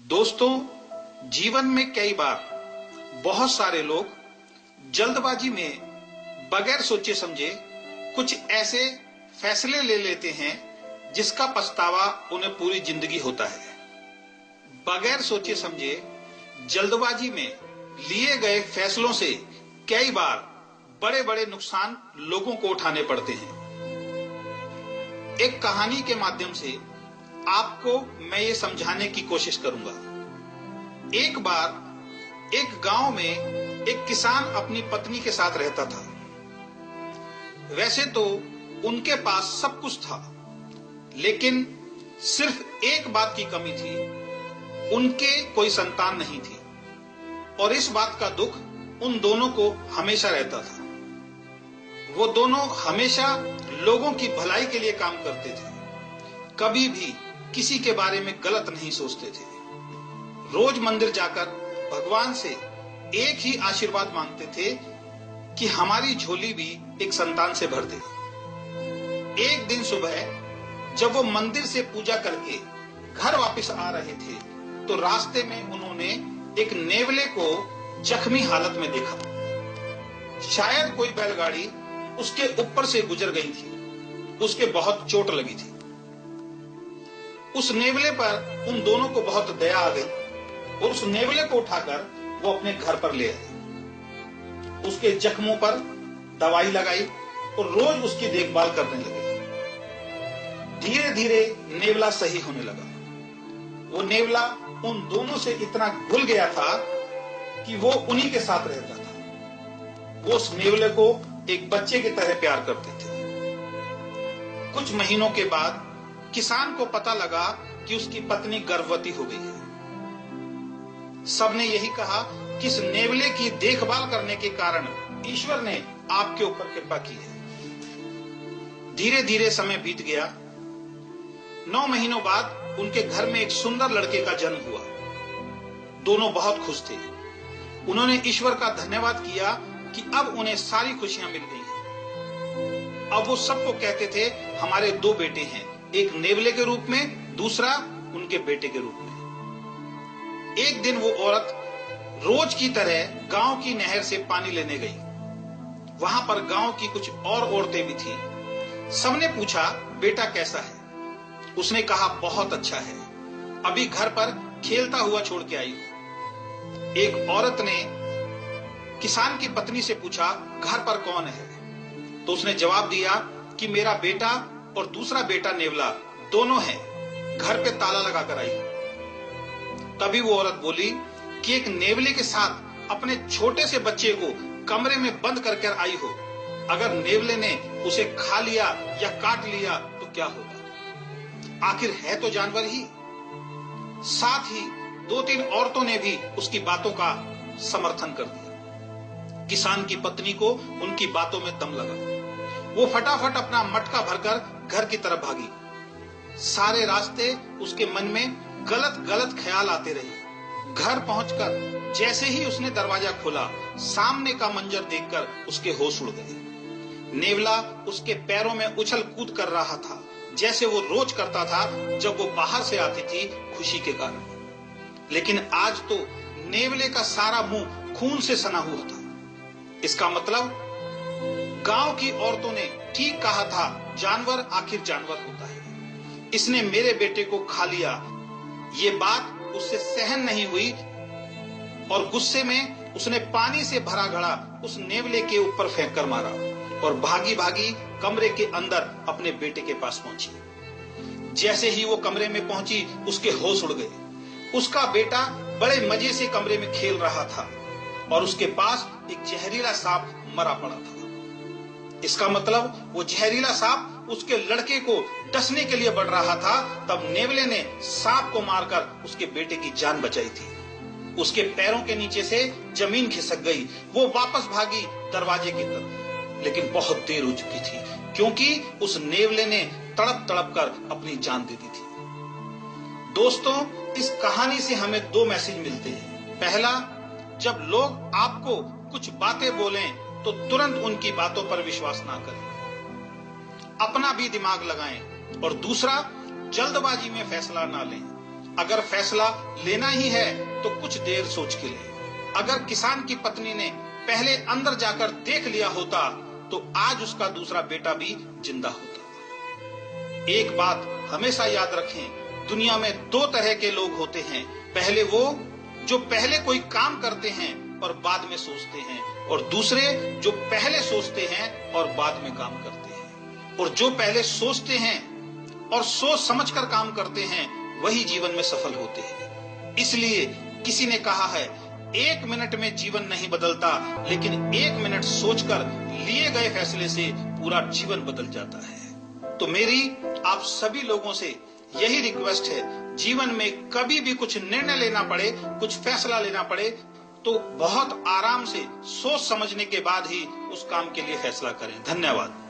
दोस्तों, जीवन में कई बार बहुत सारे लोग जल्दबाजी में बगैर सोचे समझे कुछ ऐसे फैसले ले लेते हैं जिसका पछतावा उन्हें पूरी जिंदगी होता है। बगैर सोचे समझे जल्दबाजी में लिए गए फैसलों से कई बार बड़े बड़े नुकसान लोगों को उठाने पड़ते हैं। एक कहानी के माध्यम से आपको मैं ये समझाने की कोशिश करूंगा। एक बार एक गांव में एक किसान अपनी पत्नी के साथ रहता था। वैसे तो उनके पास सब कुछ था, लेकिन सिर्फ एक बात की कमी थी, उनके कोई संतान नहीं थी। और इस बात का दुख उन दोनों को हमेशा रहता था। वो दोनों हमेशा लोगों की भलाई के लिए काम करते थे, कभी भी किसी के बारे में गलत नहीं सोचते थे। रोज मंदिर जाकर भगवान से एक ही आशीर्वाद मांगते थे कि हमारी झोली भी एक संतान से भर दे। एक दिन सुबह जब वो मंदिर से पूजा करके घर वापस आ रहे थे तो रास्ते में उन्होंने एक नेवले को जख्मी हालत में देखा। शायद कोई बैलगाड़ी उसके ऊपर से गुजर गई थी, उसके बहुत चोट लगी थी। उस नेवले पर उन दोनों को बहुत दया आ गई और उस नेवले को उठाकर वो अपने घर पर ले आए। उसके जख्मों पर दवाई लगाई और रोज उसकी देखभाल करने लगे। धीरे धीरे नेवला सही होने लगा। वो नेवला उन दोनों से इतना घुल गया था कि वो उन्हीं के साथ रहता था। वो उस नेवले को एक बच्चे की तरह प्यार करते थे। कुछ महीनों के बाद किसान को पता लगा कि उसकी पत्नी गर्भवती हो गई है। सबने यही कहा कि इस नेवले की देखभाल करने के कारण ईश्वर ने आपके ऊपर कृपा की है। धीरे धीरे समय बीत गया। 9 महीनों बाद उनके घर में एक सुंदर लड़के का जन्म हुआ। दोनों बहुत खुश थे। उन्होंने ईश्वर का धन्यवाद किया कि अब उन्हें सारी खुशियां मिल गई हैं। अब वो सबको कहते थे, हमारे 2 बेटे हैं, एक नेवले के रूप में, दूसरा उनके बेटे के रूप में। एक दिन वो औरत रोज की तरह गांव की नहर से पानी लेने गई। वहां पर गांव की कुछ और औरतें भी थीं। सबने पूछा, बेटा कैसा है? उसने कहा, बहुत अच्छा है, अभी घर पर खेलता हुआ छोड़ के आई हूं। एक औरत ने किसान की पत्नी से पूछा, घर पर कौन है? तो उसने जवाब दिया कि मेरा बेटा और दूसरा बेटा नेवला दोनों हैं, घर पे ताला लगाकर आई हूं। तभी वो औरत बोली कि एक नेवले के साथ अपने छोटे से बच्चे को कमरे में बंद कर कर आई हो, अगर नेवले ने उसे खा लिया या काट लिया तो क्या होगा? आखिर है तो जानवर ही। साथ ही 2-3 औरतों ने भी उसकी बातों का समर्थन कर दिया। किसान की पत्नी को उनकी बातों में दम लगा। वो फटाफट अपना मटका भरकर घर की तरफ भागी। सारे रास्ते उसके मन में गलत गलत ख्याल आते रहे। घर पहुंचकर जैसे ही उसने दरवाजा खोला, सामने का मंजर देखकर उसके होश उड़ गए। नेवला उसके पैरों में उछल कूद कर रहा था, जैसे वो रोज करता था जब वो बाहर से आती थी खुशी के कारण। लेकिन आज तो नेवले का सारा मुंह खून से सना हुआ था। इसका मतलब गांव की औरतों ने ठीक कहा था, जानवर आखिर जानवर होता है। इसने मेरे बेटे को खा लिया। ये बात उससे सहन नहीं हुई और गुस्से में उसने पानी से भरा घड़ा उस नेवले के ऊपर फेंक कर मारा और भागी भागी कमरे के अंदर अपने बेटे के पास पहुंची। जैसे ही वो कमरे में पहुंची, उसके होश उड़ गए। उसका बेटा बड़े मजे से कमरे में खेल रहा था और उसके पास एक जहरीला सांप मरा पड़ा था। इसका मतलब वो जहरीला सांप उसके लड़के को डसने के लिए बढ़ रहा था। तब नेवले ने सांप को मारकर उसके बेटे की जान बचाई थी। उसके पैरों के नीचे से जमीन खिसक गई। वो वापस भागी दरवाजे की तरफ, लेकिन बहुत देर हो चुकी थी, क्योंकि उस नेवले ने तड़प तड़प कर अपनी जान दे दी थी। दोस्तों, इस कहानी से हमें 2 मैसेज मिलते हैं। पहला, जब लोग आपको कुछ बातें बोलें तो तुरंत उनकी बातों पर विश्वास ना करें, अपना भी दिमाग लगाएं। और दूसरा, जल्दबाजी में फैसला ना लें। अगर फैसला लेना ही है तो कुछ देर सोच के ले। अगर किसान की पत्नी ने पहले अंदर जाकर देख लिया होता तो आज उसका दूसरा बेटा भी जिंदा होता। एक बात हमेशा याद रखें, दुनिया में दो तरह के लोग होते हैं। पहले वो जो पहले कोई काम करते हैं और बाद में सोचते हैं, और दूसरे जो पहले सोचते हैं और बाद में काम करते हैं। और जो पहले सोचते हैं और सोच समझकर काम करते हैं वही जीवन में सफल होते हैं। इसलिए किसी ने कहा है, 1 मिनट में जीवन नहीं बदलता, लेकिन 1 मिनट सोचकर लिए गए फैसले से पूरा जीवन बदल जाता है। तो मेरी आप सभी लोगों से यही रिक्वेस्ट है, जीवन में कभी भी कुछ निर्णय लेना पड़े, कुछ फैसला लेना पड़े, तो बहुत आराम से सोच समझने के बाद ही उस काम के लिए फैसला करें। धन्यवाद।